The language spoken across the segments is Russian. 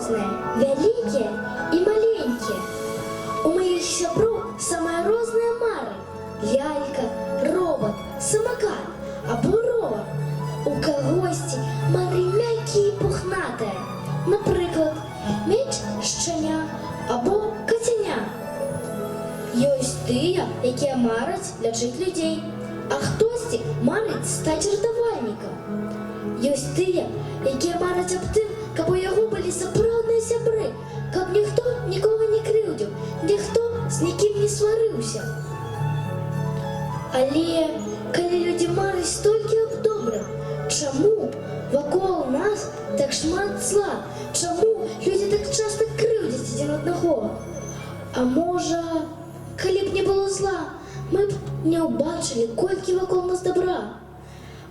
розныя, вялікія і маленькія. У маіх сяброў самыя розныя мары: лялька, робот, самакат або ровар. У кагосьці мары мяккія і пухнатыя, напрыклад, меч шчаня або кацяня. Ёсць тыя, якія мараць лячыць людзей, а хтосьці марыць стаць ратавальнікам. Ёсць тыя, якія мараць аб тым, каб у яго былі сапраўдныя сябры, каб ніхто нікога не крыўдзіў, ніхто з нікім не сварыўся. Але калі людзі мараць толькі аб добрым, чаму вакол нас так шмат зла? Чаму людзі так часта крыўдзяць адзін аднаго? А можа, калі б не было зла, мы б не ўбачылі, колькі вакол нас добра?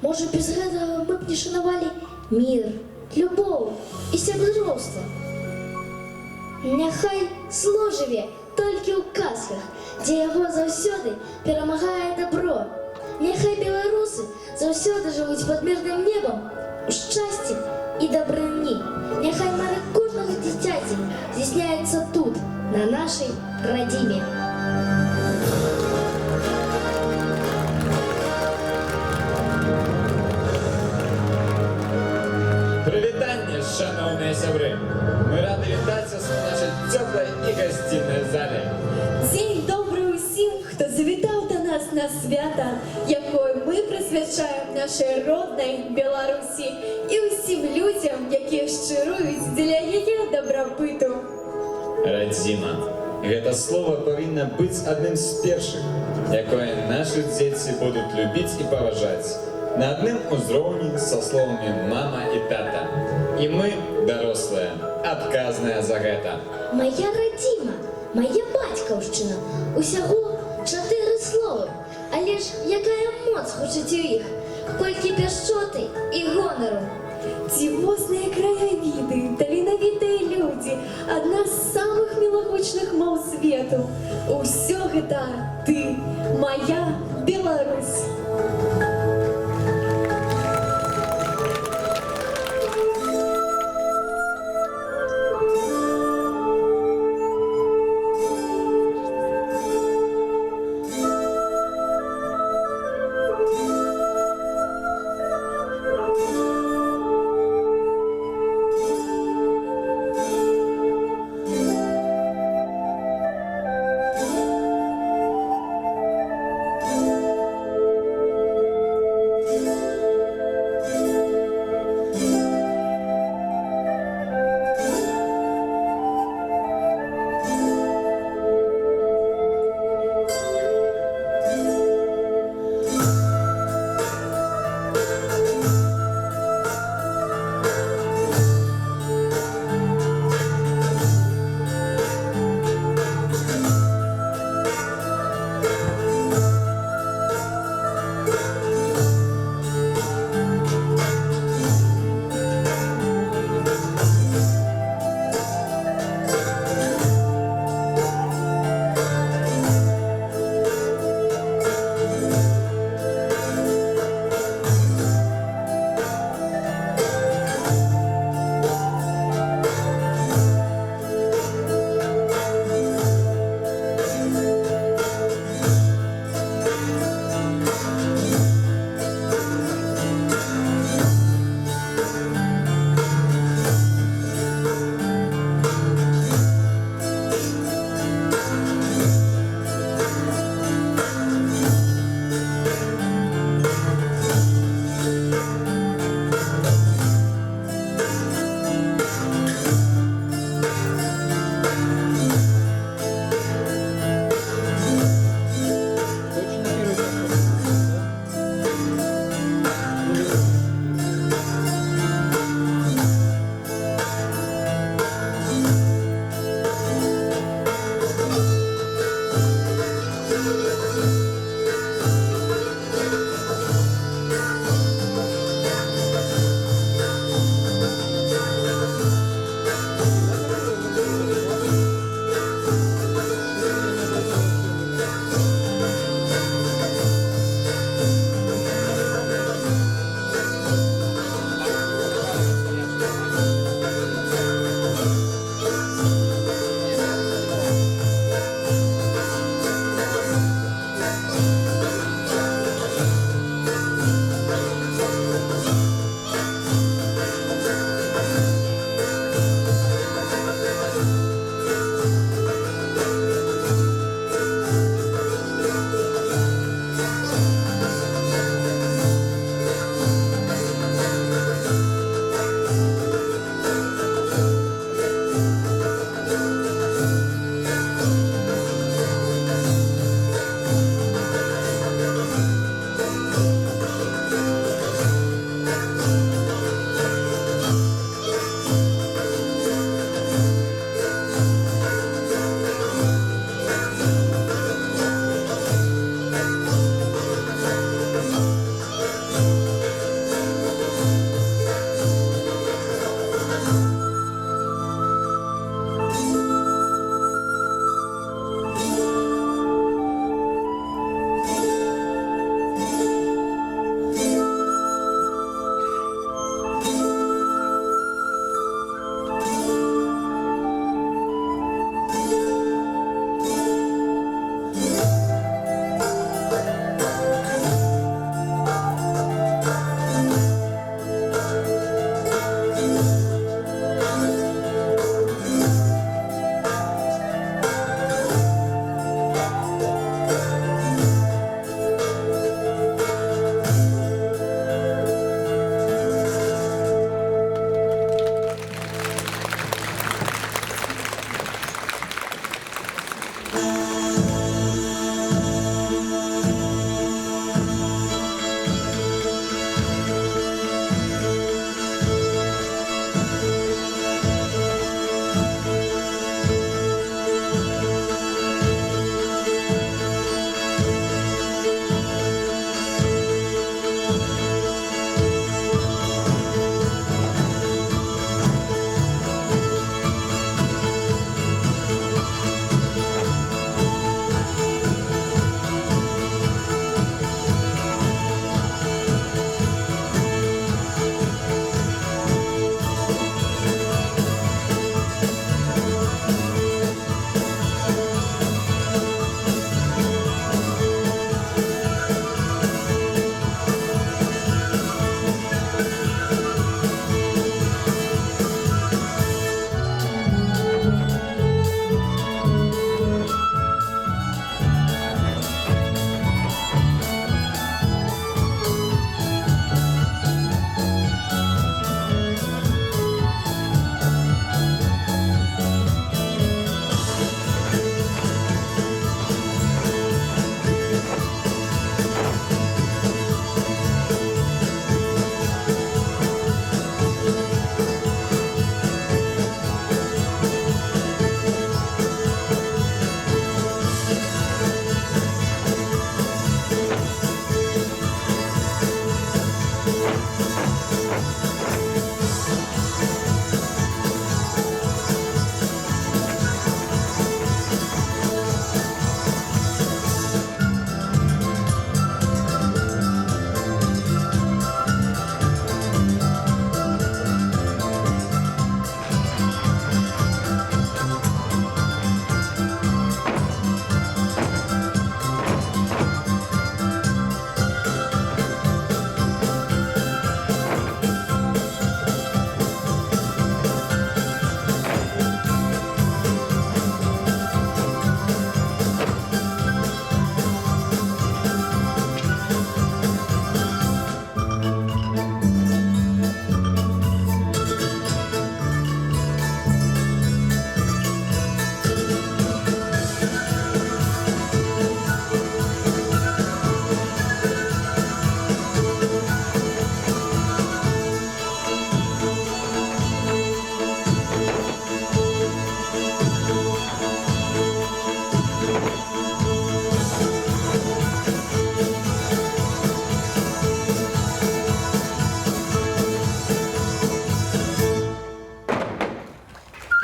Можа, без гэтага мы б не шанавалі мір, любоў і сяброўства? Няхай зло жыве толькі ў казках, дзе яго заўсёды перамагае добро. Няхай беларусы заўсёды жывуць пад мірным небам у шчасці і дабрыні. Няхай мары кожнага дзіцяці здзяйсняюцца тут, на нашай радзіме. Прывітанне, шановныя сябры! Мы рады вітацца з нашай цёплай і гасціннай зале. Дзень добры ўсім, хто завітаў да нас на свята, якое мы прысвячаем нашай роднай Беларусі і ўсім людзям, якія шчыруюць дзеля яе дабрабыту. Радзіма. Гэта слова павінна быць адным з першых, якое нашы дзеці будуць любіць і паважаць. На адным узроўні са словамі «мама» і «тата». І мы, дарослыя, адказныя за гэта. Мая радзіма, мая бацькаўшчына, усяго 4 словы. Але ж якая моц гучыць у іх, колькі пяшчоты і гонару. Дзівосныя краявіды, таленавітыя людзі, адна з самых мілагучных моў свету. Усё гэта ты, моя Беларусь.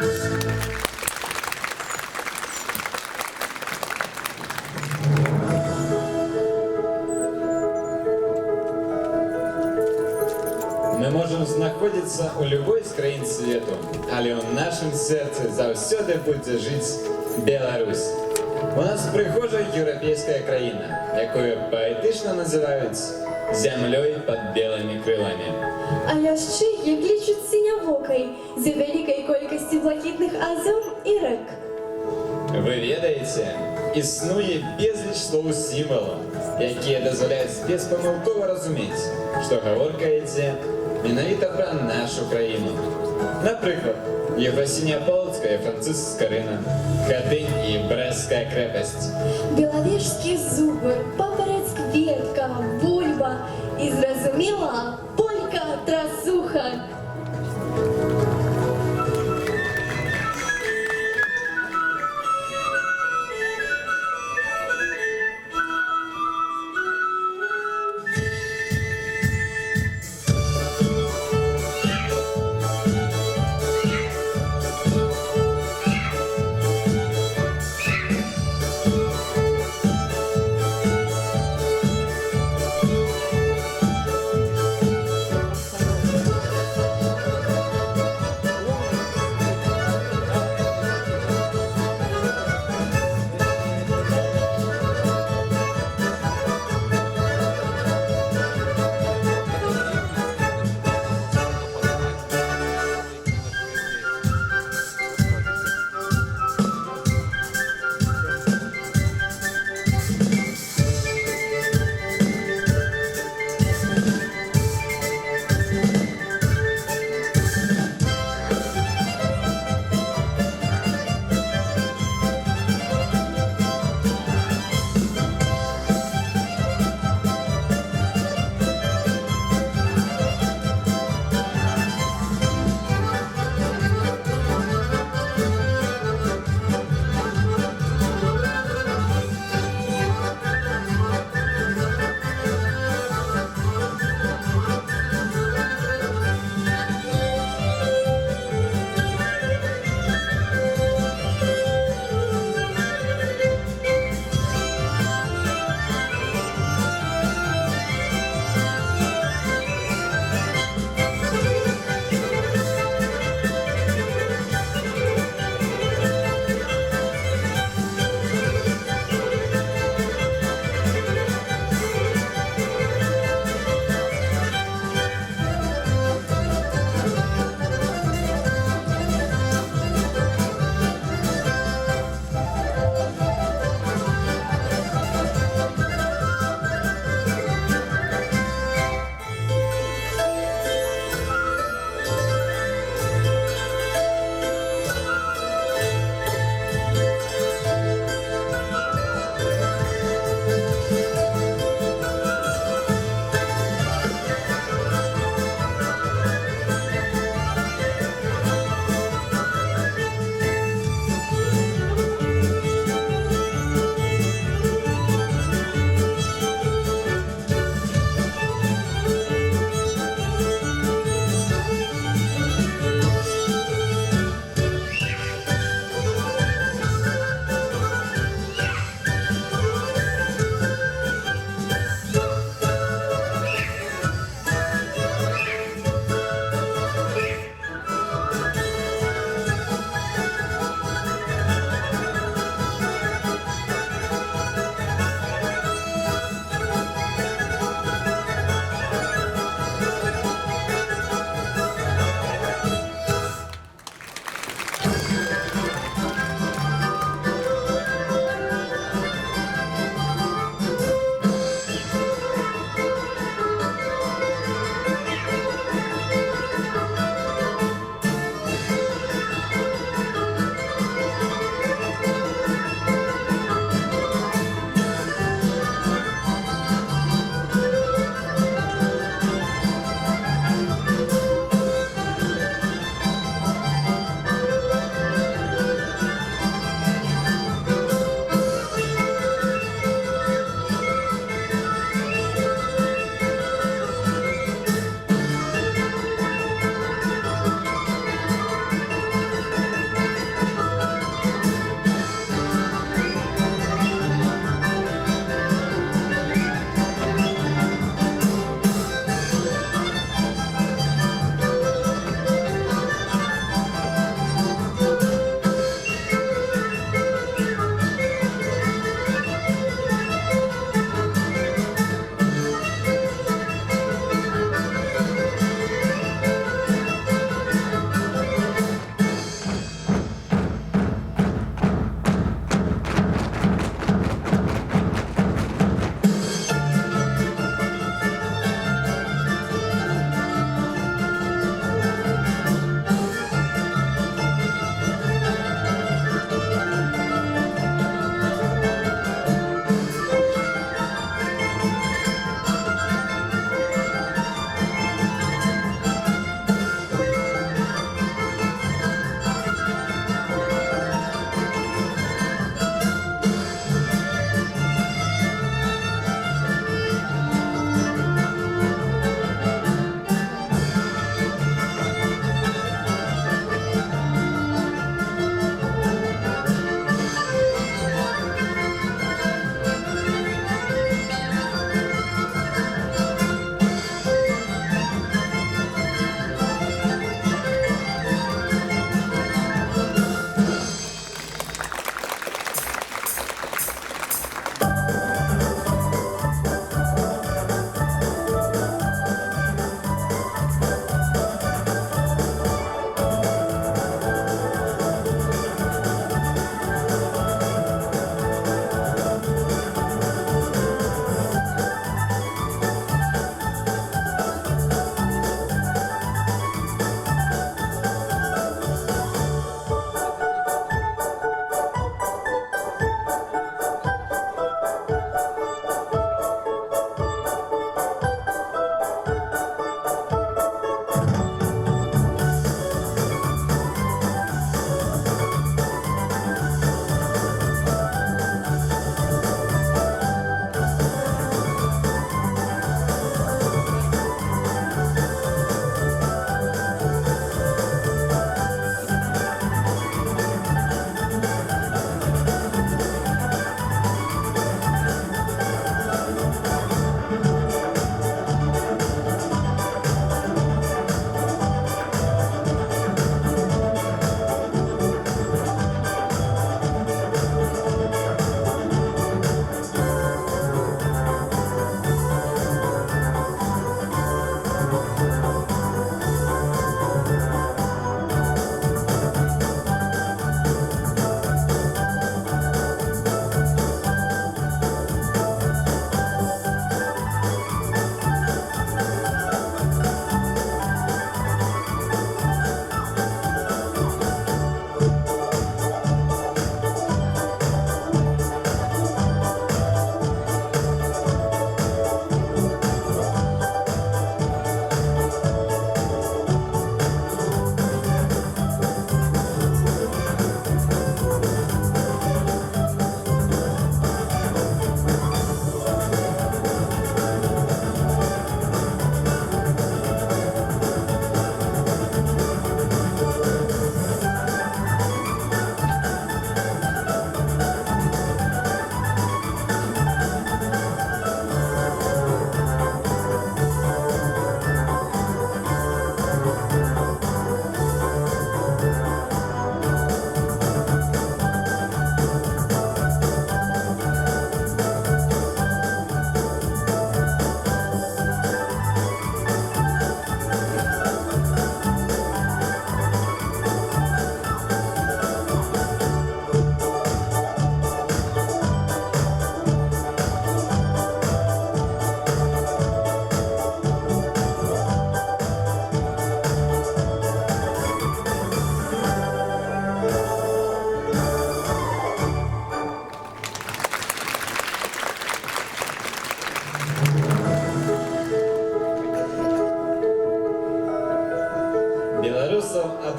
Ми можемо знаходитися у любой з країн світу, але у нашому серці завсюди буде жити Білорусь. У нас прихожа європейська країна, якою поетично називають «землею під білими крилами». А ще їх лічуть синявокой за великої кількості блакитних озер і рек. Ви ведаєте, існує безліч слов символів, які дозволяють безпомилково розуміти, що говорка йде менавіта про нашу країну. Наприклад, Єфросинія Полоцька і Франциск Скорина, Хатинь і Брестська крепость. Біловежські зуби, паперець квітка, бульба і зрозуміла полька трасуха.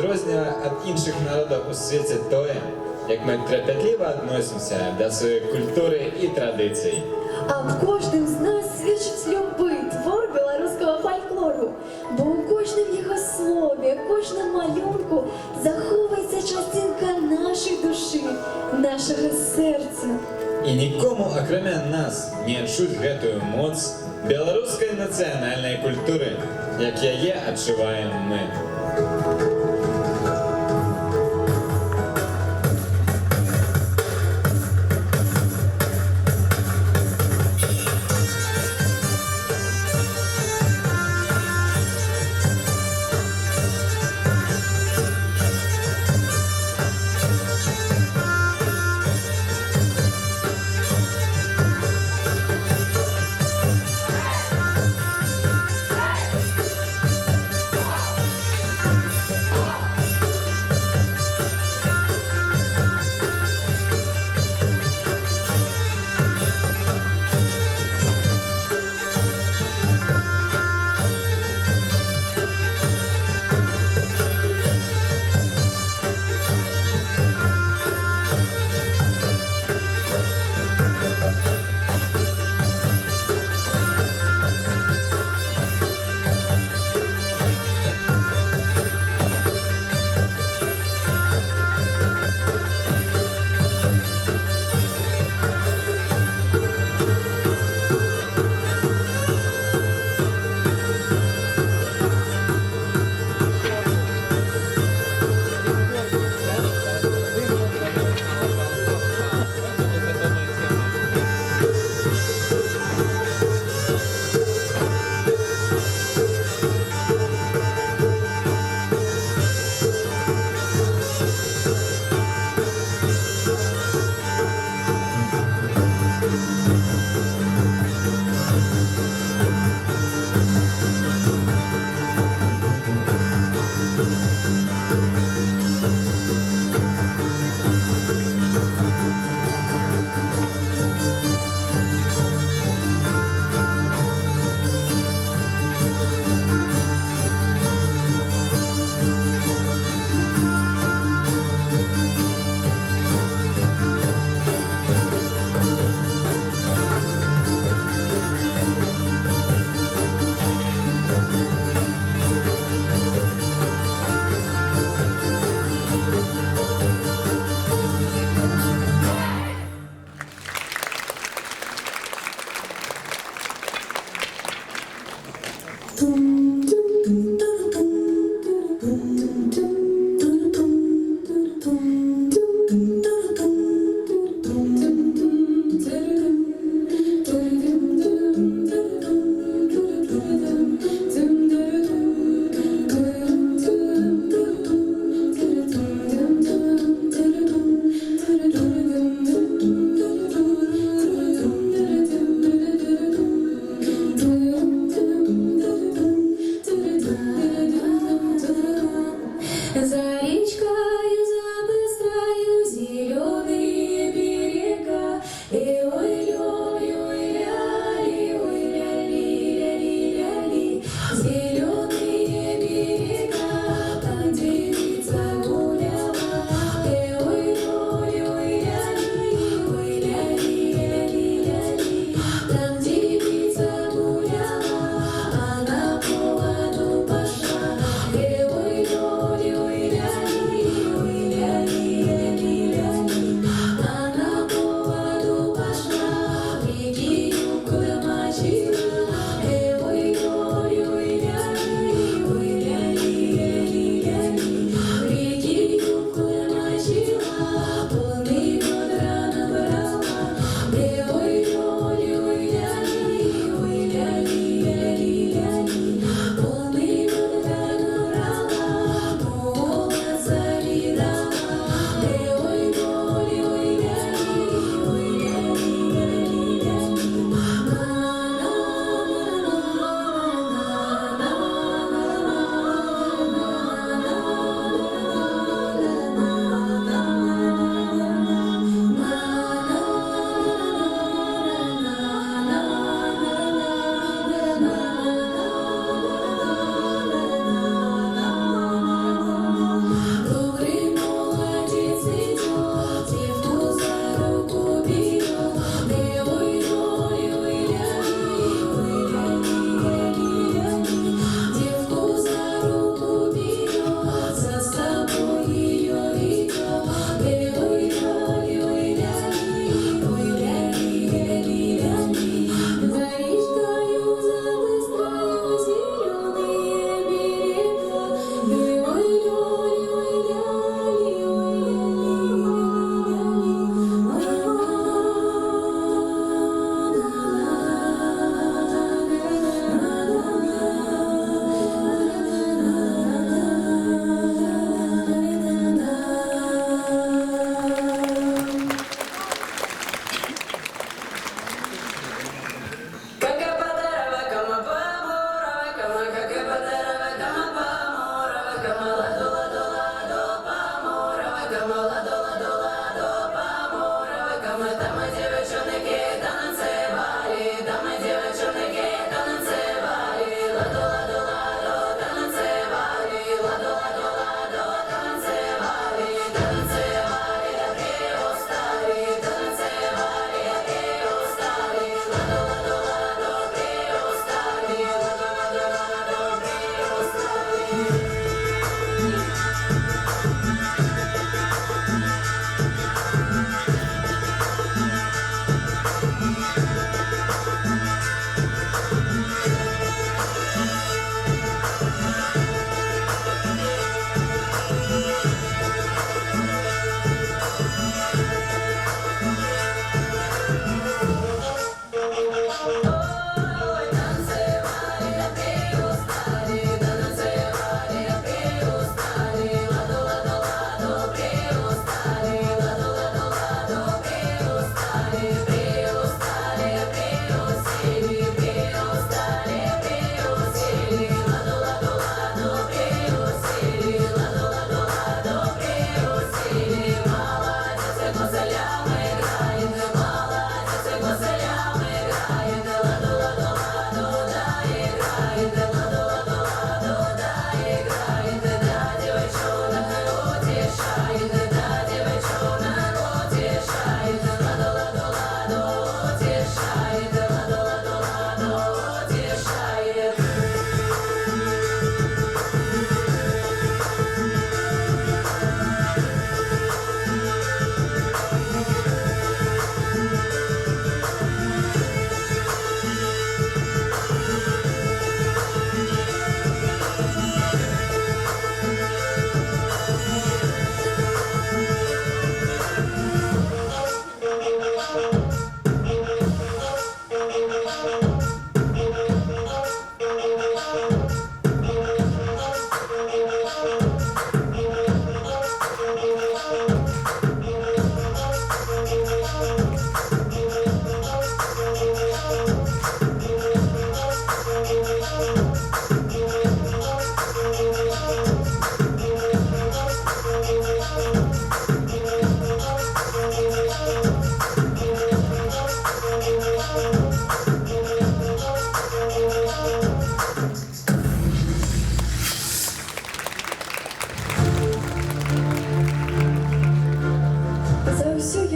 адрознівае ад іншых народаў у свеце тое, як мы трапятліва адносімся да сваёй культуры і традыцый. А в кожним з нас свідчить любий твор білоруського фольклору, бо у кожному його слові, кожному малюнку заховується частинка нашої душі, нашого серця. І нікому, акрамя нас, не адчуць гэтую моц беларускай нацыянальнай культуры, як яе адчуваем мы.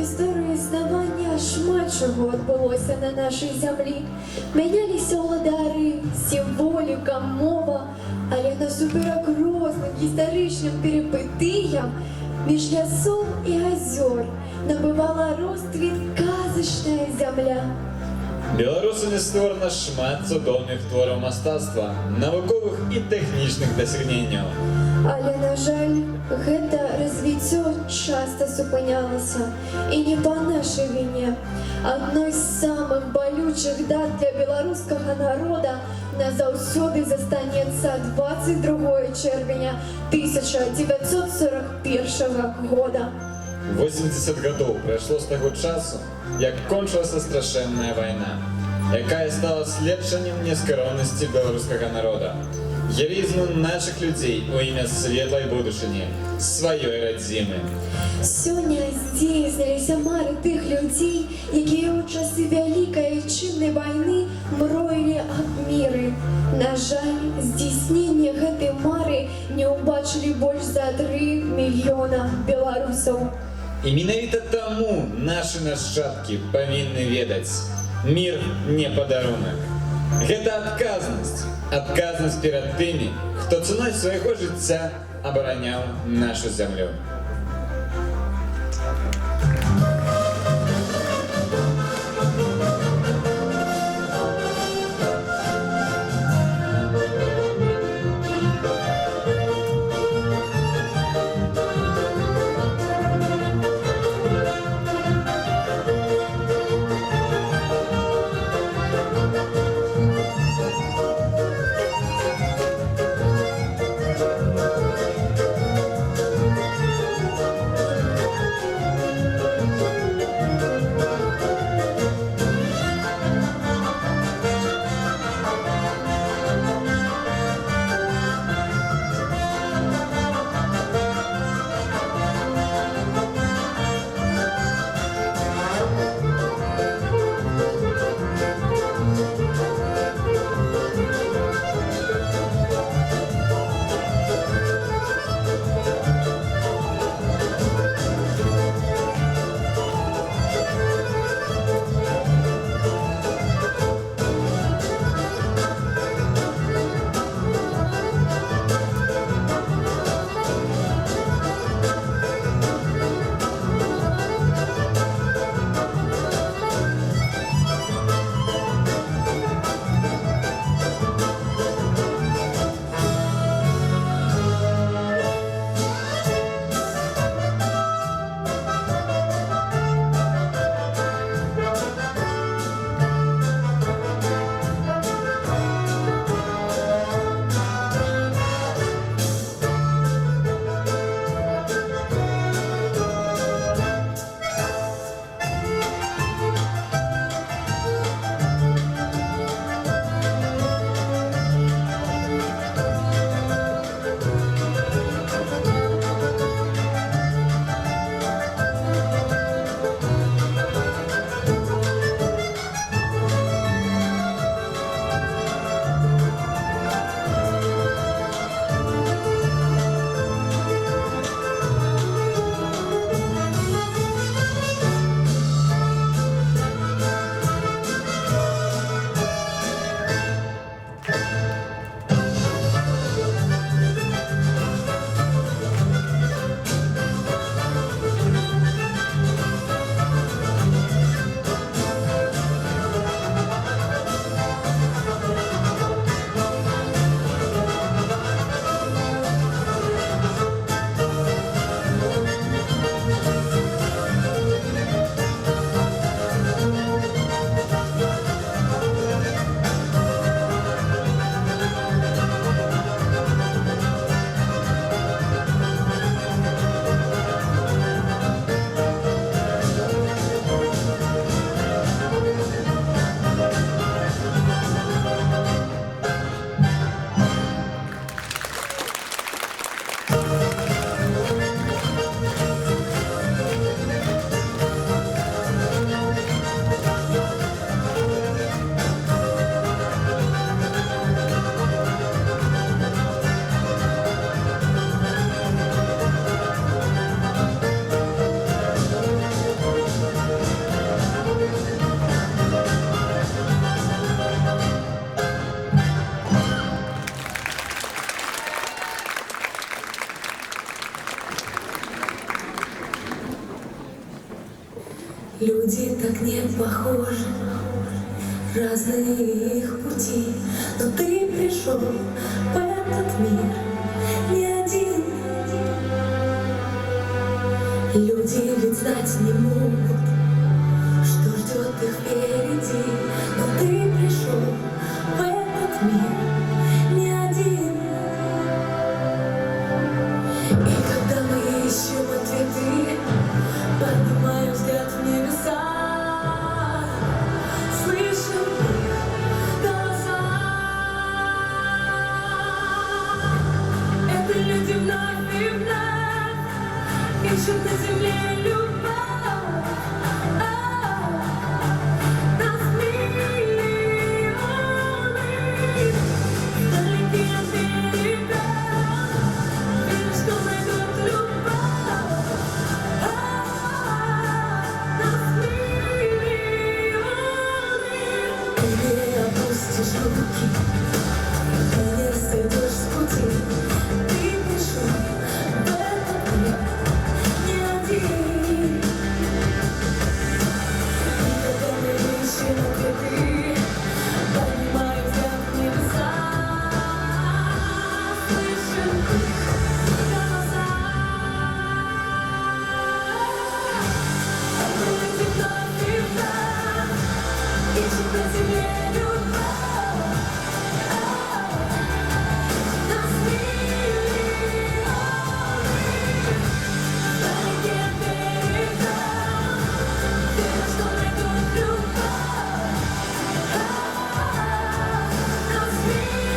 історію існування шмат чого відбулося на нашій землі. Мінялися владари, символіка, мова, але насуперек розним історичним перипетиям між лясов і озер набивала розцвіт казочна земля. Беларусамі створана шмат цудоўных твораў мастацтва, навуковых і тэхнічных дасягненняў. Але, на жаль, гэта развіццё часта супынялася. І не па нашай віне. Адной з самых балючых дат для беларускага народа назаўсёды застанецца 22 чэрвеня 1941 года. 80 гадоў прайшло з таго часу, як кончылася страшэнная вайна, якая стала сведчаннем нескароннасці беларускага народа, гераізму нашых людзей у імя светлай будучыні, сваёй радзімы. Сёння здзейсніліся мары тых людзей, якія ў часы вялікай айчыннай вайны мроілі аб міры. На жаль, здзейсненне гэтай мары не ўбачылі больш за 3 мільёна беларусаў. І менавіта таму нашы нашчадкі павінны ведаць: мір не падарунак. Гэта адказнасць. Адказнасць перад тымі, хто цаной свайго жыцця абараняў нашу зямлю. Люди так не похожи, разные их пути, но ты пришел в этот мир не один. Люди ведь знать не могут, что ждет их впереди, но ты пришел в этот мир не один. И когда мы ищем ответы, поднимаю взгляд в небеса, слышим их голоса. Это люди вновь и вновь ищут на земле любовь. Нас миллионы, вдалеке от берега, верю, что найдут любовь. Нас миллионы. Ты опустишь руки, ты не сойдешь с пути. Ты пришел в этот мир не один. И когда мы ищем ответы, поднимаю взгляд в небеса, слышим их голоса. Это люди вновь и вновь ищут на земле любовь. Нас миллионы, вдалеке от берега, верю, что найдут любовь. Нас миллионы.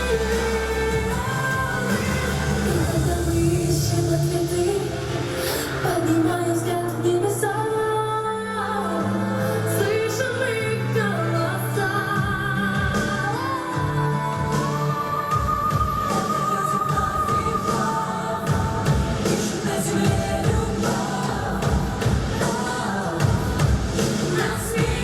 И когда мы ищем ответы, поднимаю взгляд в небеса, слышим их голоса. Ищут на земле любовь. Нас миллионы. Не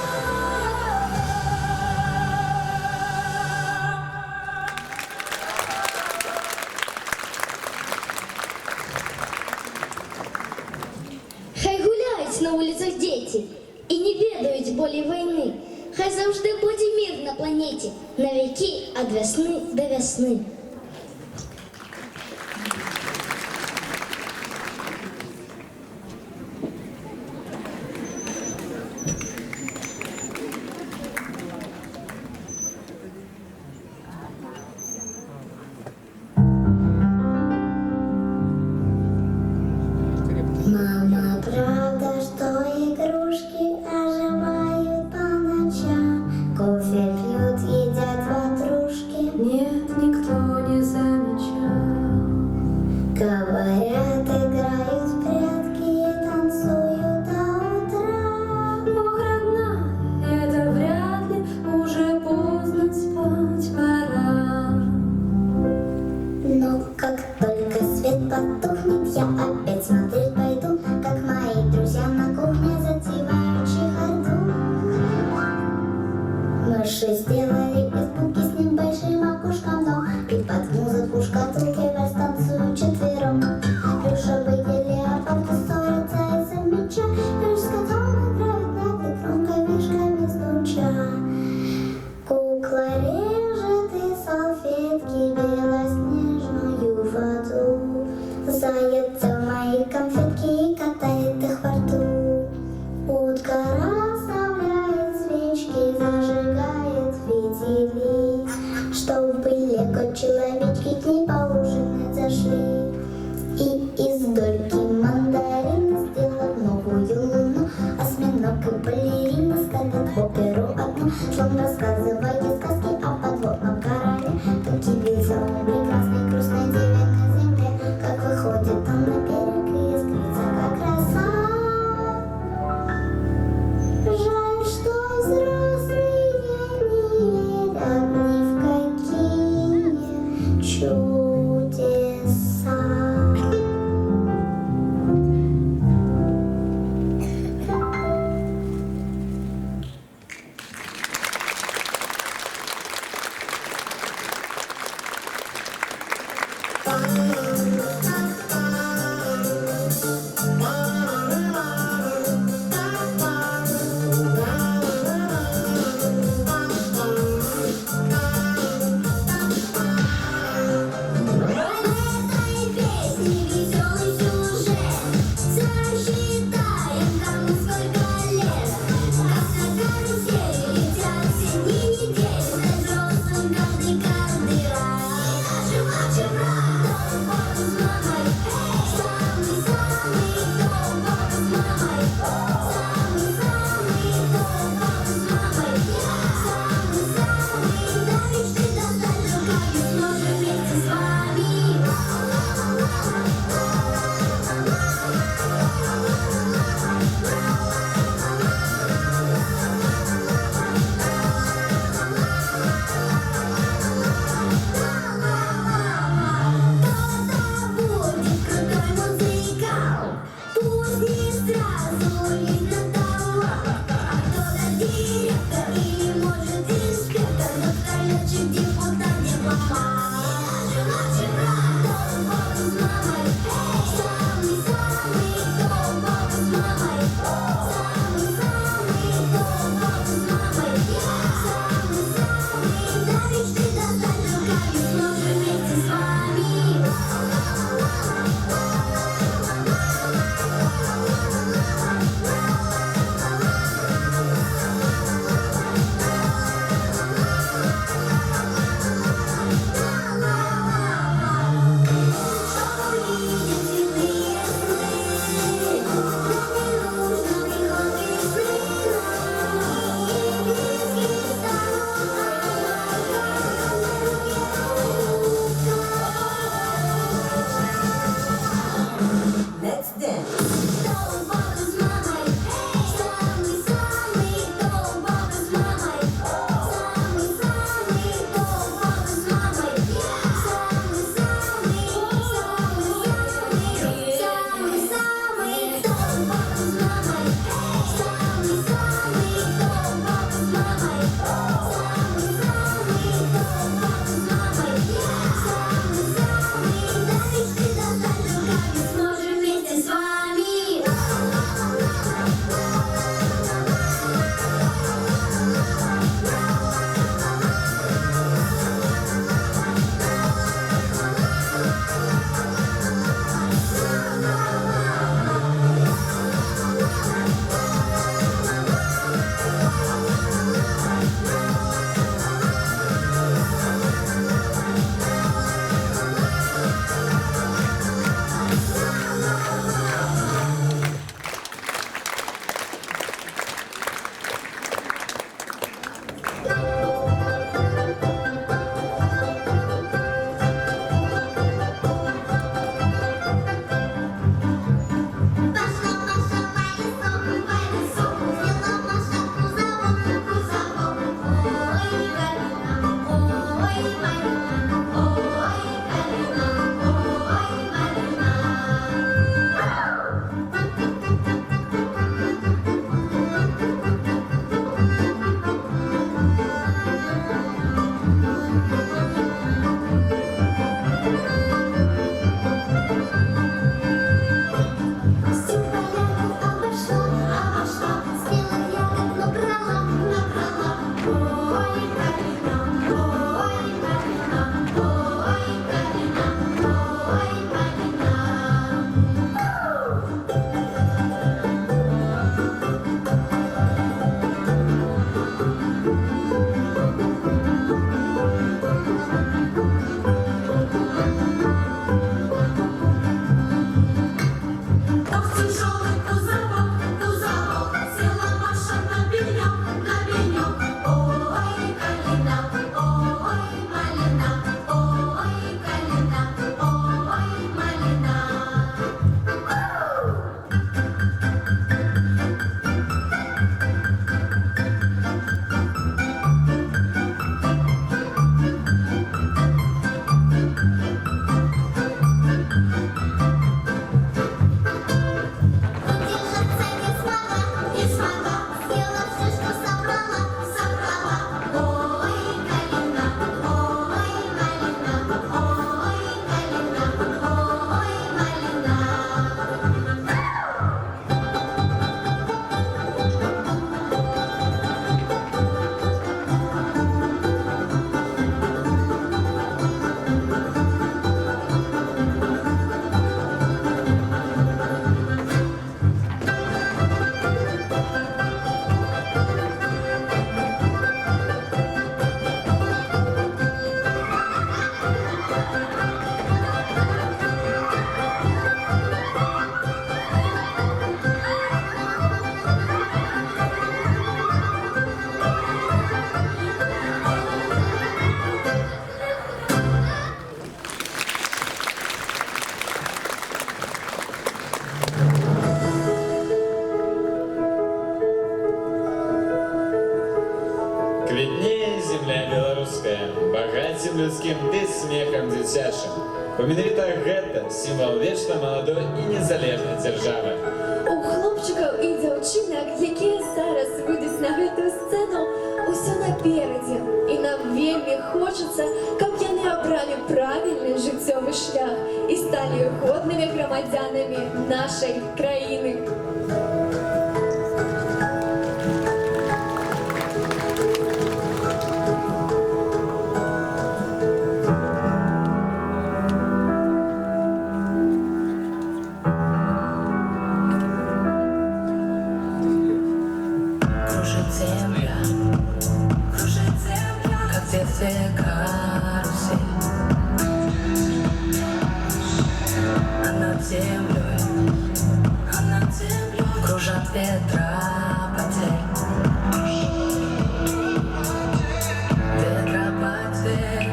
один, Хай гуляють на вулицях діти і не ведають болі війни. Хай завжди буде мир на планеті, на віки від весни до весни. Мама, правда, что игрушки оживают по ночам? Кофе пьют, едят ватрушки. Нет, никто не замечал. Говорят, играют в прятки и танцуют до утра. Ох, родная, это вряд ли, уже поздно спать пора. Но как только свет потухнет, я опять смотреть пойду, как мои друзья на кухне затевают чехарду. Мыши сделали из булки с небольшим окошком, но пить под музыку шкатулки станцуют четвером. Плюшевые леопарды ссорятся из-за мяча, лишь с котом играют над игрушкой, мишками стуча. Кукла режет из салфетки белоснежную воду. Заяц в мои конфетки и катает их во рту. Утка расставляет свечки, зажигает фитили, чтобы лего-человечки к ней поужинать зашли. И из дольки мандарина сделал новую луну. Осьминог и балерина ставят в оперу одну. Шлом рассказывает сказки о подводном корале. Тут веселом прекрасной грустной деве на земле, как выходит чудеса. людским ды смехам дзіцячым. Бо менавіта гэта сімвал вечна маладой і незалежнай дзяржавы. У хлопчиків і дівчинок, які зараз вийдуть на гэту сцену, усе напереді. І нам вельми хочеться, каб яны обрали правильний життєвий шлях і стали годними громадянами нашої країни. Кружит земля, как в детстве карусель. А над землей кружат ветра потерь. Ветра потерь,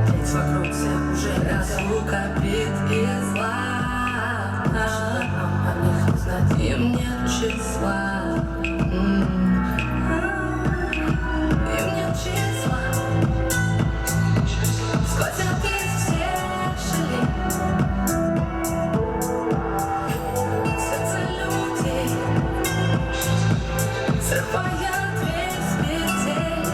ведь вокруг все уже разлука, бит и зла. О них не знать, им нет числа. Им нет числа. Сквозят из всех щелей сердца людей, срывая дверь с петель,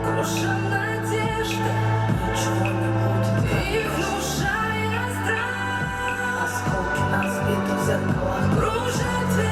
круша надежды, ничего не будет, их внушая страх. Осколки на сбитых зеркалах кружат.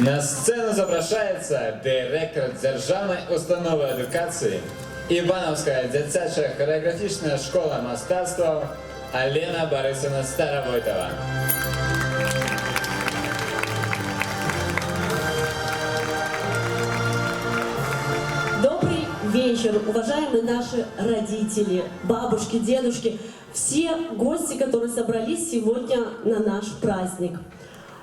На сцену запрошається директор Державної установи едукації Івановська дитяча хореографічна школа мистецтва Алена Борисовна Старовойтова. Добрый вечер, уважаемые наши родители, бабушки, дедушки, все гости, которые собрались сегодня на наш праздник.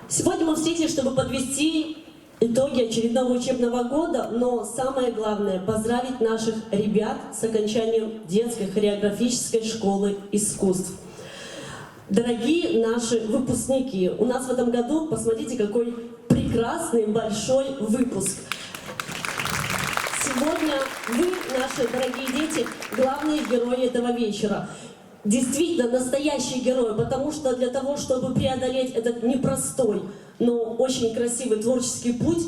Сегодня мы встретились, чтобы подвести итоги очередного учебного года, но самое главное – поздравить наших ребят с окончанием детской хореографической школы искусств. Дорогие наши выпускники, у нас в этом году, посмотрите, какой прекрасный большой выпуск. Сегодня вы, наши дорогие дети, главные герои этого вечера. Действительно, настоящие герои, потому что для того, чтобы преодолеть этот непростой, но очень красивый творческий путь,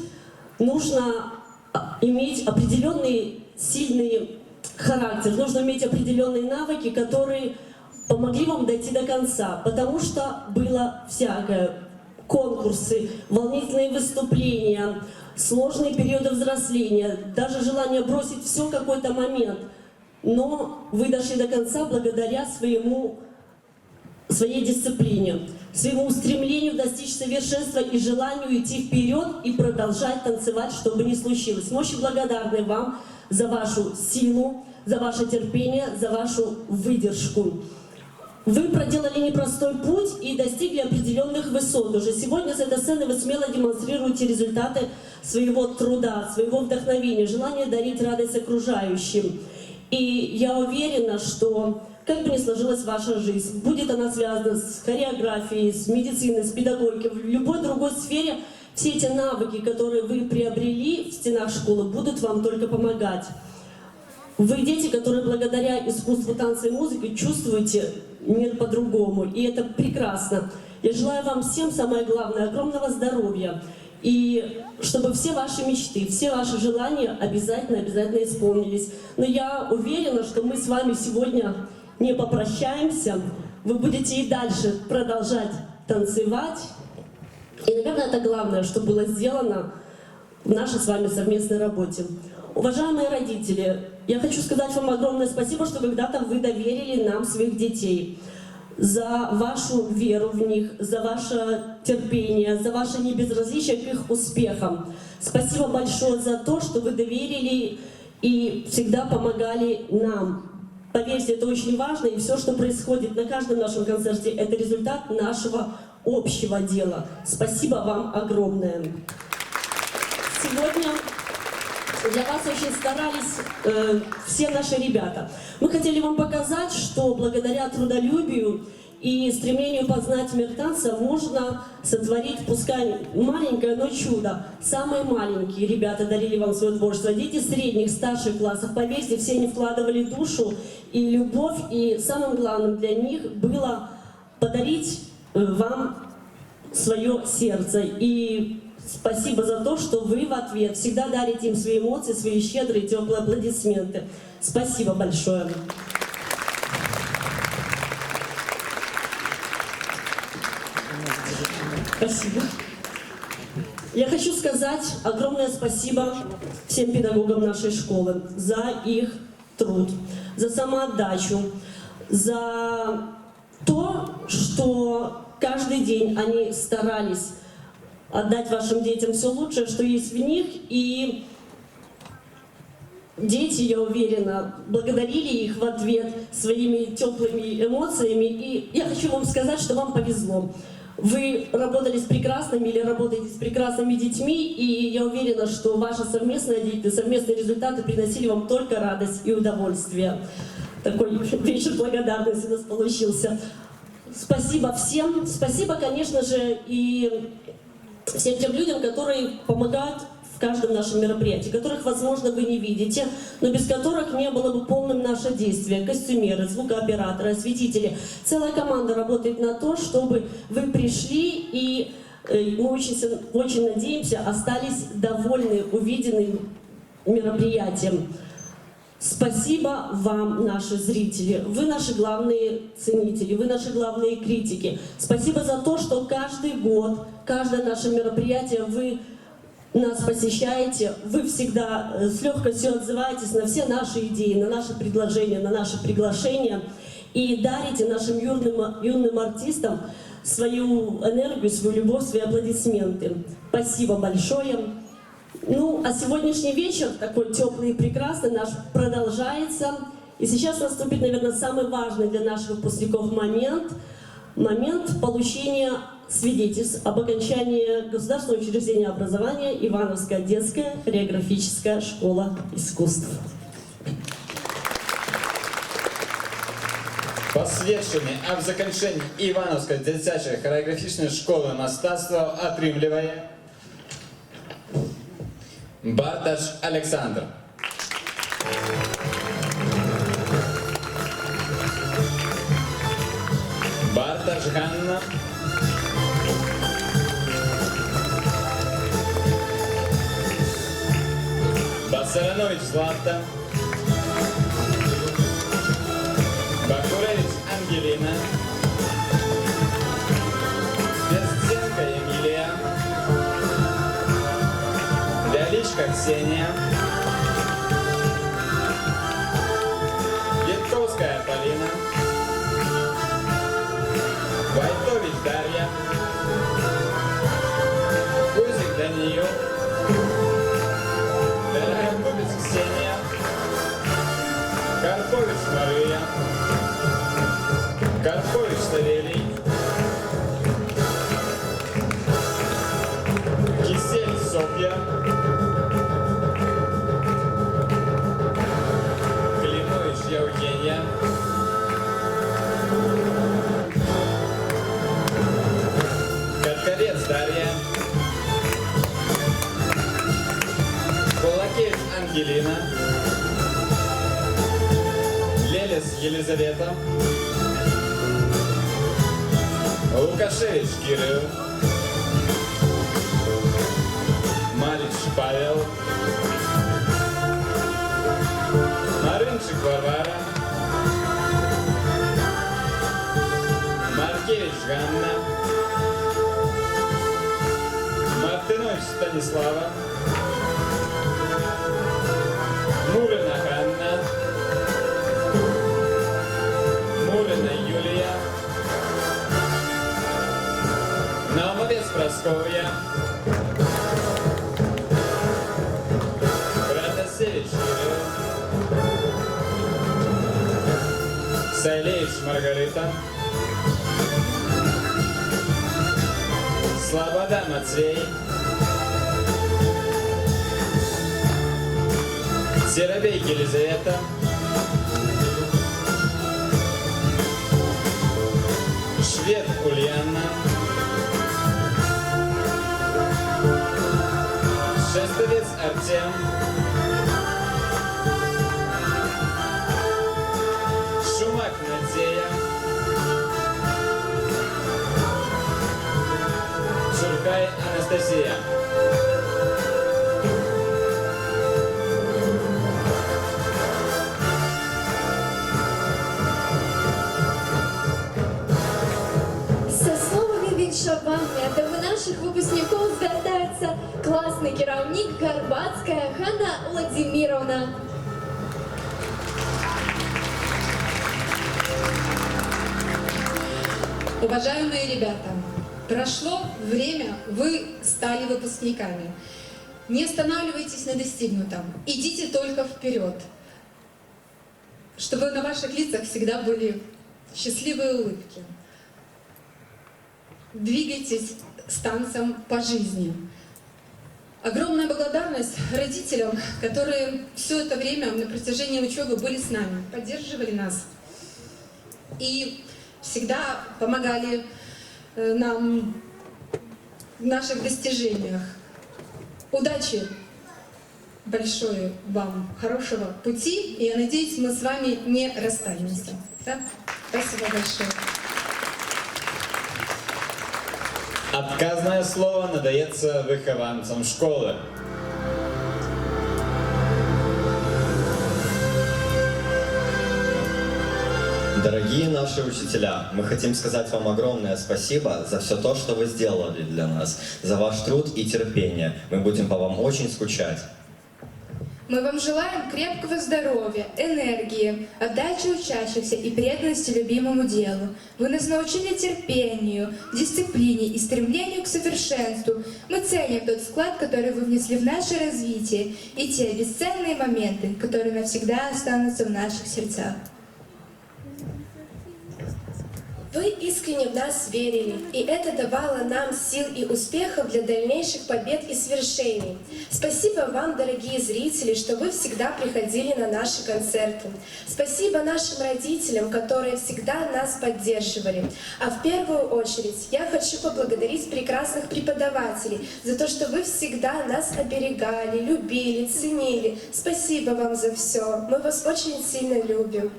нужно иметь определенный сильный характер, нужно иметь определенные навыки, которые помогли вам дойти до конца, потому что было всякое. Конкурсы, волнительные выступления, сложные периоды взросления, даже желание бросить все в какой-то момент. Но вы дошли до конца благодаря своей дисциплине, своему устремлению достичь совершенства и желанию идти вперед и продолжать танцевать, что бы ни случилось. Мы очень благодарны вам за вашу силу, за ваше терпение, за вашу выдержку. Вы проделали непростой путь и достигли определенных высот. Уже сегодня с этой сцены вы смело демонстрируете результаты своего труда, своего вдохновения, желание дарить радость окружающим. И я уверена, что как бы ни сложилась ваша жизнь, будет она связана с хореографией, с медициной, с педагогикой, в любой другой сфере, все эти навыки, которые вы приобрели в стенах школы, будут вам только помогать. Вы дети, которые благодаря искусству танца и музыки чувствуете мир по-другому, и это прекрасно. Я желаю вам всем, самое главное, огромного здоровья, и чтобы все ваши мечты, все ваши желания обязательно исполнились. Но я уверена, что мы с вами сегодня не попрощаемся, вы будете и дальше продолжать танцевать. И, наверное, это главное, что было сделано в нашей с вами совместной работе. Уважаемые родители, я хочу сказать вам огромное спасибо, что когда-то вы доверили нам своих детей. За вашу веру в них, за ваше терпение, за ваше небезразличие к их успехам. Спасибо большое за то, что вы доверили и всегда помогали нам. Поверьте, это очень важно, и все, что происходит на каждом нашем концерте, это результат нашего общего дела. Спасибо вам огромное. Сегодня для вас очень старались все наши ребята. Мы хотели вам показать, что благодаря трудолюбию и стремлению познать мир танца можно сотворить, пускай маленькое, но чудо. Самые маленькие ребята дарили вам свое творчество. Дети средних, старших классов, поверьте, все они вкладывали душу и любовь. И самым главным для них было подарить вам свое сердце. И спасибо за то, что вы в ответ всегда дарите им свои эмоции, свои щедрые, теплые аплодисменты. Спасибо большое. Спасибо. Я хочу сказать огромное спасибо всем педагогам нашей школы за их труд, за самоотдачу, за то, что каждый день они старались отдать вашим детям все лучшее, что есть в них, и дети, я уверена, благодарили их в ответ своими теплыми эмоциями, и я хочу вам сказать, что вам повезло. Вы работали с прекрасными или работаете с прекрасными детьми, и я уверена, что ваша совместная деятельность, совместные результаты приносили вам только радость и удовольствие. Такой вечер благодарности у нас получился. Спасибо всем. Спасибо, конечно же, и всем тем людям, которые помогают в каждом нашем мероприятии, которых, возможно, вы не видите, но без которых не было бы полным наше действие. Костюмеры, звукооператоры, осветители. Целая команда работает на то, чтобы вы пришли, и мы очень надеемся, остались довольны увиденным мероприятием. Спасибо вам, наши зрители. Вы наши главные ценители, вы наши главные критики. Спасибо за то, что каждый год, каждое наше мероприятие вы нас посещаете, вы всегда с легкостью отзываетесь на все наши идеи, на наши предложения, на наши приглашения и дарите нашим юным артистам свою энергию, свою любовь, свои аплодисменты. Спасибо большое. Ну, а сегодняшний вечер, такой теплый и прекрасный, наш продолжается. И сейчас наступит, наверное, самый важный для наших выпускников момент получения свидетельств об окончании Государственного учреждения образования Ивановская детская хореографическая школа искусств. Посвідчені об закінченні Івановської дитячої хореографічної школи мистецтва отримує Барташ Олександр. Барташ Ганна. Басаранович Злата. Бакуревич Ангелина. Берстенко Емилия. Ляличка Ксения. Ветковская Полина. Войтович Дарья. Кузик Даниил. Дорогобец Ксения. Карпович Мария. Карпович Савелий. Кисель Софья. Климович Евгения. Катковец Дарья. Кулакевич Ангелина. Лелес Елизавета. Лукашевич Кирилл. Малич Павел. Марынчик Варвара. Маркевич Ганна. Мартынович Станислава. Мурина Ганна. Мурина Юлия. Наумовец Прасковья. Братасевич Кирилл. Сайлевич Маргарита. Слобода Матвей. Серобей Елизавета. Швед Ульяна. Шестовец Артем. Шумак Надея. Шуркай Анастасия. Со словами віншування до наших випускників звертається класний керівник Горбацька Ганна Владимировна. Уважаемые ребята, прошло время, вы стали выпускниками. Не останавливайтесь на достигнутом, идите только вперед, чтобы на ваших лицах всегда были счастливые улыбки. Двигайтесь с танцем по жизни. Огромная благодарность родителям, которые все это время на протяжении учебы были с нами, поддерживали нас и всегда помогали нам в наших достижениях. Удачи большое вам, хорошего пути, и я надеюсь, мы с вами не расстанемся. Да? Спасибо большое. Отказное слово надається вихованцям школи. Дорогие наши учителя, мы хотим сказать вам огромное спасибо за все то, что вы сделали для нас, за ваш труд и терпение. Мы будем по вам очень скучать. Мы вам желаем крепкого здоровья, энергии, отдачи учащихся и преданности любимому делу. Вы нас научили терпению, дисциплине и стремлению к совершенству. Мы ценим тот вклад, который вы внесли в наше развитие, и те бесценные моменты, которые навсегда останутся в наших сердцах. Вы искренне в нас верили, и это давало нам сил и успехов для дальнейших побед и свершений. Спасибо вам, дорогие зрители, что вы всегда приходили на наши концерты. Спасибо нашим родителям, которые всегда нас поддерживали. А в первую очередь я хочу поблагодарить прекрасных преподавателей за то, что вы всегда нас оберегали, любили, ценили. Спасибо вам за все. Мы вас очень сильно любим.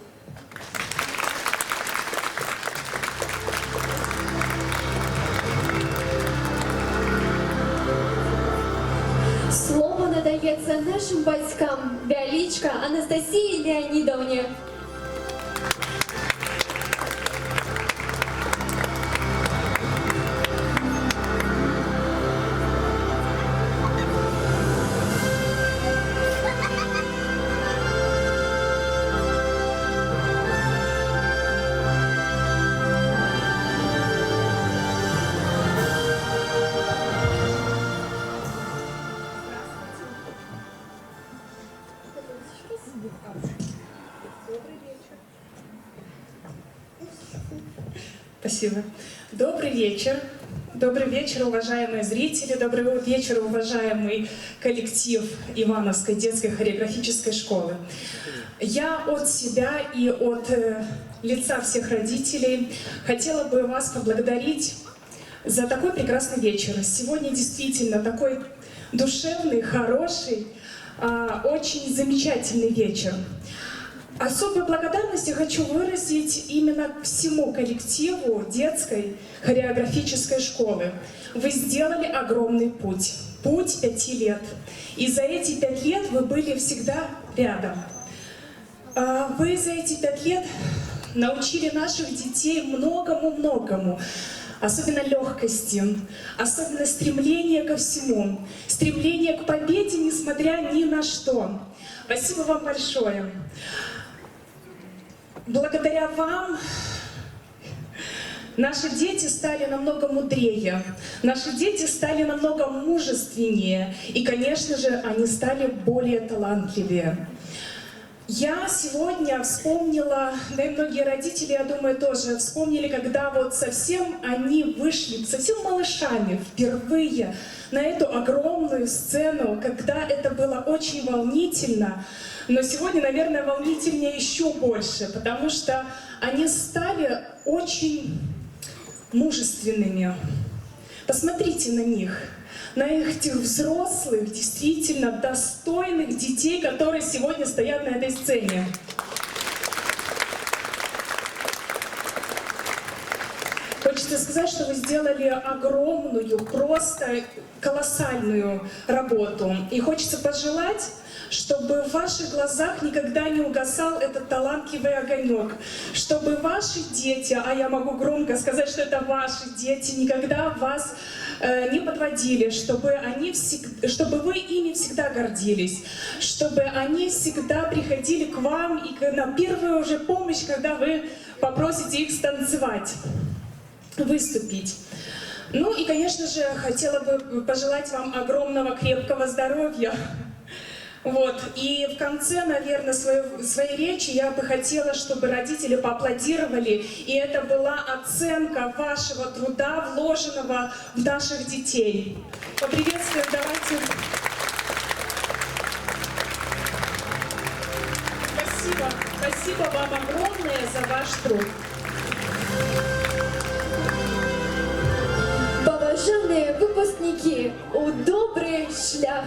Слово надається нашим батькам Вялічка Анастасії Леонідовні. Спасибо. Добрый вечер. Добрый вечер, уважаемые зрители. Добрый вечер, уважаемый коллектив Ивановской детской хореографической школы. Я от себя и от лица всех родителей хотела бы вас поблагодарить за такой прекрасный вечер. Сегодня действительно такой душевный, хороший, очень замечательный вечер. Особую благодарность я хочу выразить именно всему коллективу детской хореографической школы. Вы сделали огромный путь, путь 5 лет. И за эти 5 лет вы были всегда рядом. Вы за эти 5 лет научили наших детей многому-многому. Особенно легкости, особенно стремление ко всему, стремление к победе, несмотря ни на что. Спасибо вам большое. Благодаря вам наши дети стали намного мудрее, наши дети стали намного мужественнее, и, конечно же, они стали более талантливее. Я сегодня вспомнила, да и многие родители, я думаю, тоже вспомнили, когда вот совсем они вышли, совсем малышами впервые на эту огромную сцену, когда это было очень волнительно. Но сегодня, наверное, волнительнее еще больше, потому что они стали очень мужественными. Посмотрите на них, на этих взрослых, действительно достойных детей, которые сегодня стоят на этой сцене. Хочется сказать, что вы сделали огромную, просто колоссальную работу. И хочется пожелать, чтобы в ваших глазах никогда не угасал этот талантливый огонек, чтобы ваши дети, а я могу громко сказать, что это ваши дети, никогда вас не подводили, чтобы вы ими всегда гордились, чтобы они всегда приходили к вам и на первую уже помощь, когда вы попросите их станцевать, выступить. Ну и, конечно же, хотела бы пожелать вам огромного крепкого здоровья. Вот. И в конце, наверное, своей речи я бы хотела, чтобы родители поаплодировали, и это была оценка вашего труда, вложенного в наших детей. Поприветствуем, давайте. Спасибо. Спасибо вам огромное за ваш труд. Поважані випускники, у добрий шлях!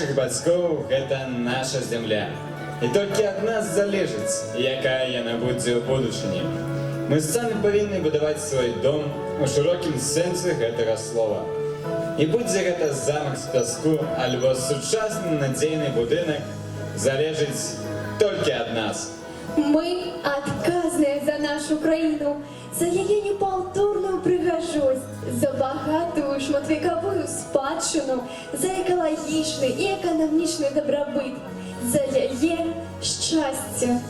наших бацькоў гэта наша зямля. І толькі ад нас залежыць, якая яна будзе ў будучыні. Мы самі павінны будаваць свой дом у шырокім сэнсе гэтага слова. І будзе гэта замак з пяску альбо сучасны надзейны будынак, залежыць толькі ад нас. Мы адказныя за нашу краіну, за яе непаўторную прыгажосць, за багатую шматвекавую спадчыну, за экалагічны і эканамічны дабрабыт, за яе шчасце.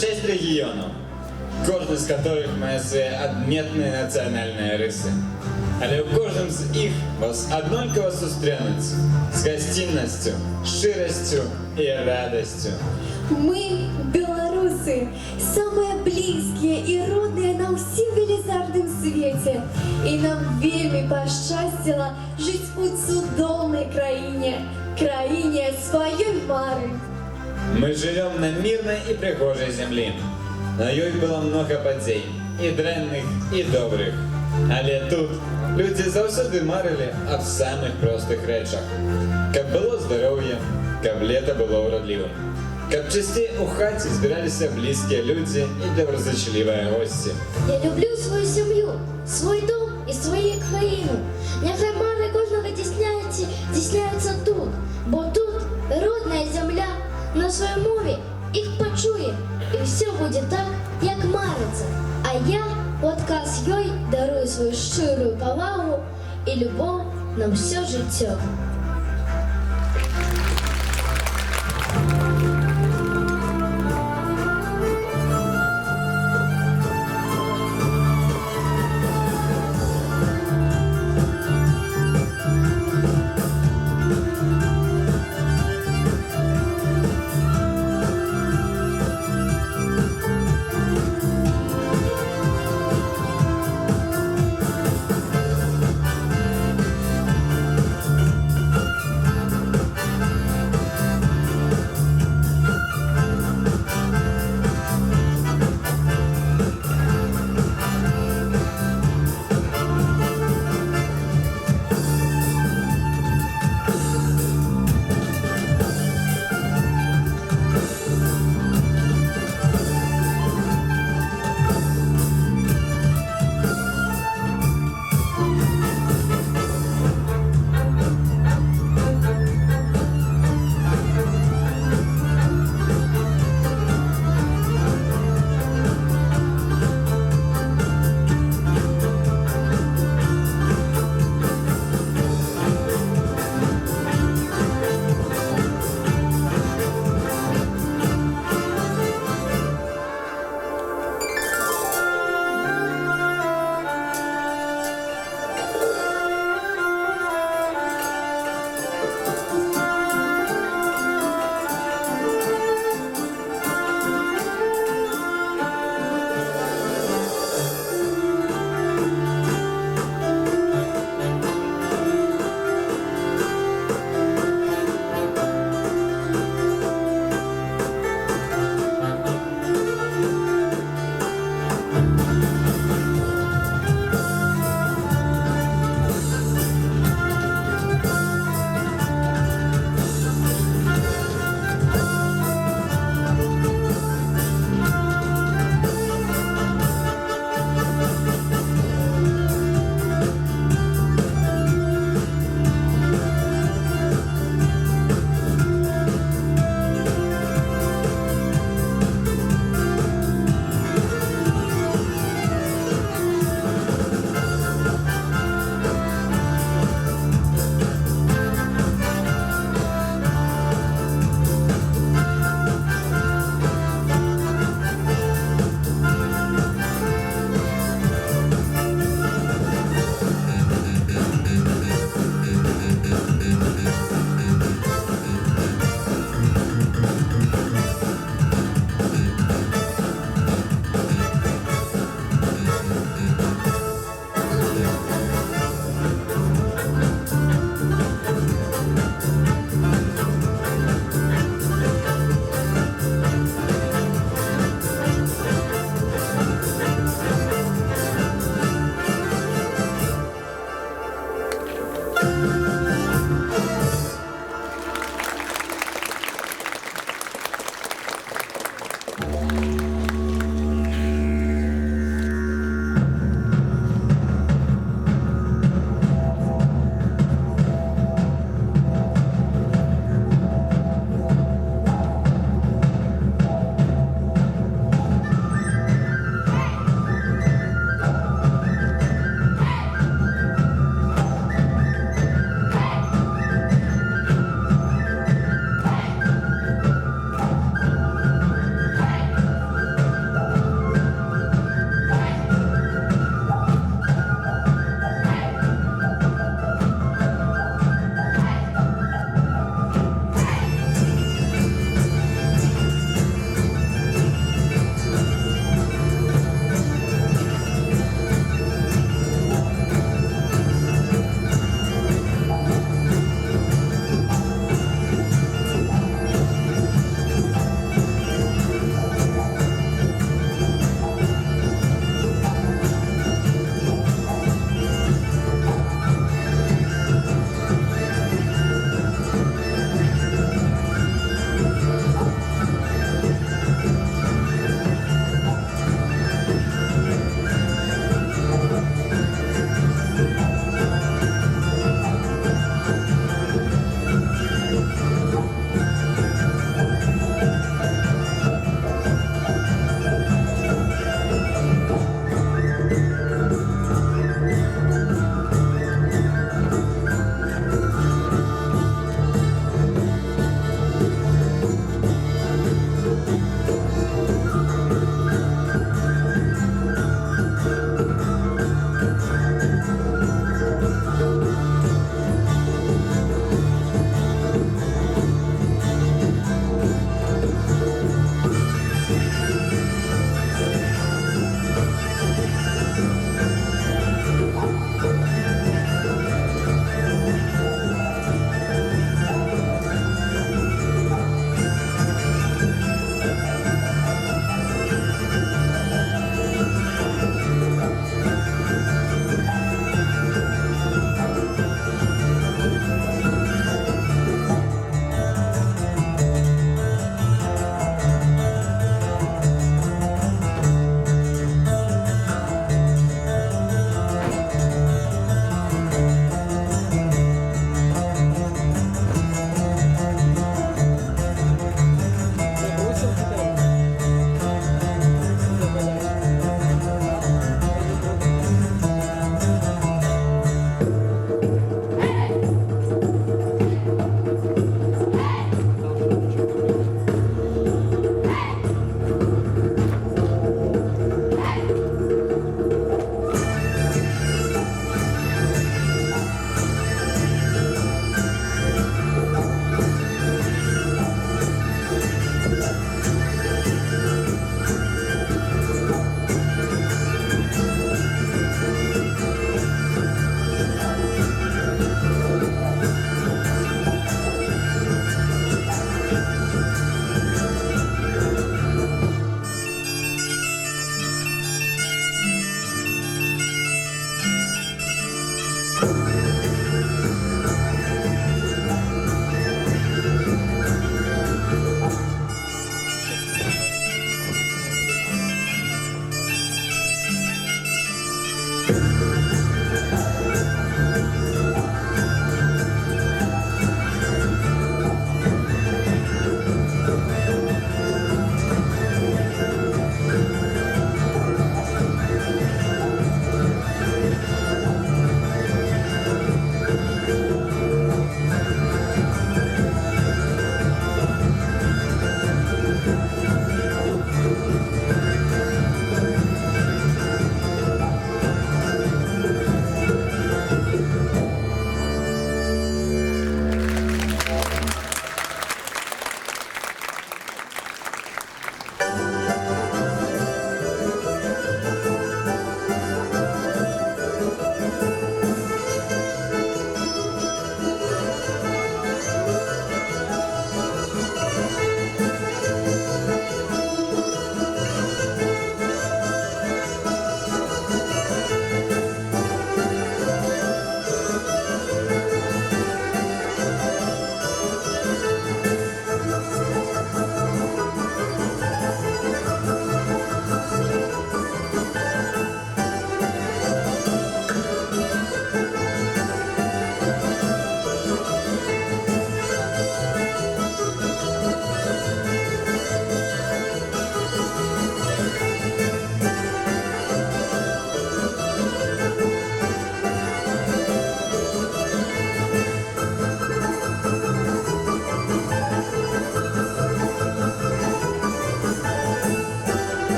6 регіонів, кожен з яких має свої адметні національні риси. Але у кожному з їх вас однаково зустрінуть з гостинністю, щиростю і радістю. Мы, белорусы, самые близкие и родные нам всем велизарным свете. И нам вельми пощастило жить у цудовной краине своей Мары. Мы живем на мирной и прихожей земле. На ёй было много подзей, и дрэнных, и добрых. Але тут люди заўсёды марили об самых простых речах. Каб было здоровье, каб лето было уродливым. Каб частей у хаті збиралися близкие люди и доброзичливые гости. Я люблю свою сім'ю, свій дом і свою країну. Нехай мари кожного дійсняються тут, бо тут родна земля на своїй мові їх почує. І все буде так, як мариться. А я, отказ їй, дарую свою щиру повагу і любов на все життя.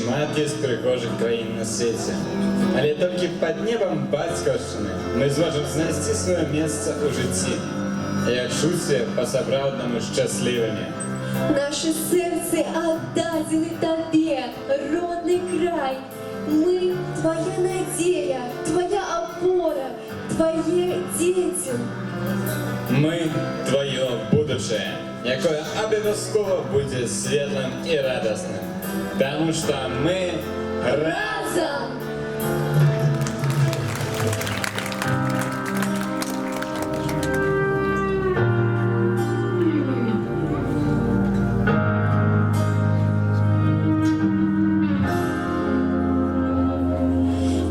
шмат з пригожих країн на світі. Але тільки під небом Батьківщини ми зможемо знайти своє місце у житті. І відчути по-справжньому щасливими. Наше сердце отдадено Тебе, родный край. Мы Твоя надея, Твоя опора, Твои дети. Ми Твоє будущее, яке обов'язково буде світлим і радісним. Тому що ми Разом!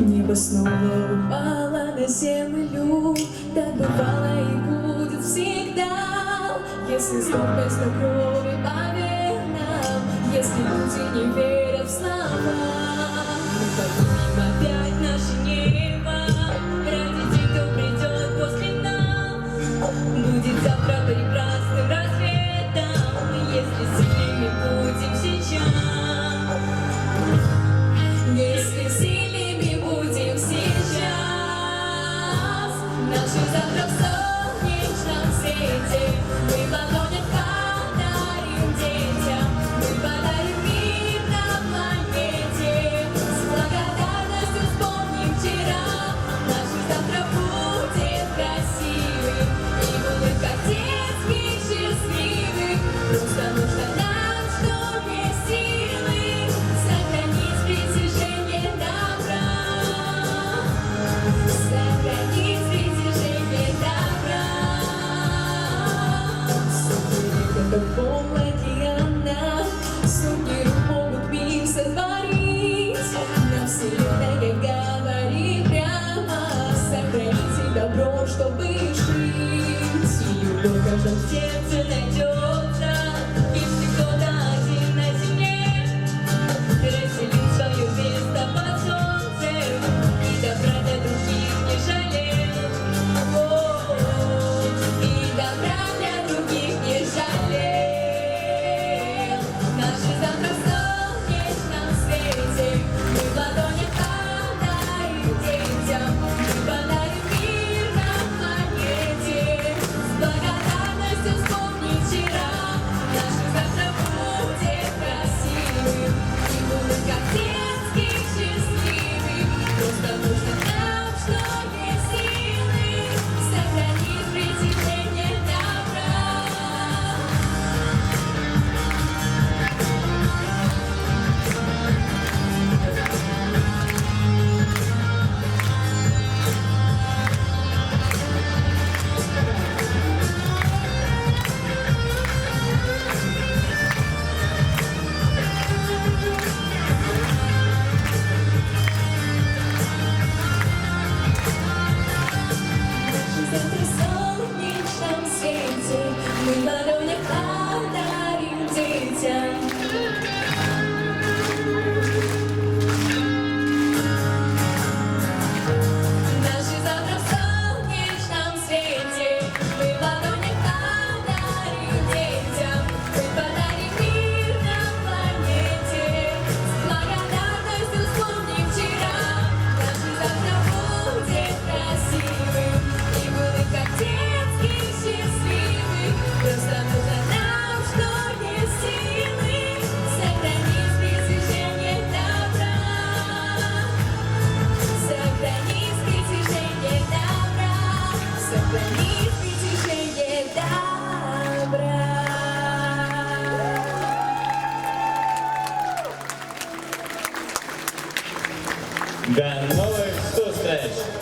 Небо снова Упала на землю, так бывало и будет всегда. Если столкнусь на крови по венам, если люди не верят в слова, мы поднимем опять наше небо ради тех, кто придет после нас. Будет завтра прекрасным рассветом, если сильными будем сейчас. Если сильными будем сейчас, наше завтра в солнечном свете. Мы в ладонях подарим детям, мы подарим мир на планете. С благодарностью вспомним вчера, наше завтра будет красивым и будет как детских счастливых. Просто нужно нам, что есть силы, сохранить притяжение добра. Сохранить притяжение добра. Как пол океана, сотни рук могут мир сотворить. Нам вселенная говорит прямо: сохраните добро, чтобы жить. И любовь в каждом сердце найдется, если кто-то один на земле разделил свое место под солнцем и добра для других не жалел. О, и добра для других не жалел. Наши завтра в солнечном свете, мы в ладонях подарим детям, мы подарим мир на планете. С благодарностью вспомним вчера, наше завтра будет красивым и будет как детских счастливым. Просто нужно нам, что есть силы, сохранить притяжение добра. Завтра в солнечном свете, мы в ладонях подарим детям. Наши завтра в солнечном свете, мы в ладонях подарим детям, мы подарим мир на планете. С благодарностью вспомним вчера, наше завтра будет красивым и будет как детских счастливых. Просто нужно нам, что есть силы, сохранить притяжение добра. Сохранить притяжение добра. Сохранить притяжение добра. До новых встреч!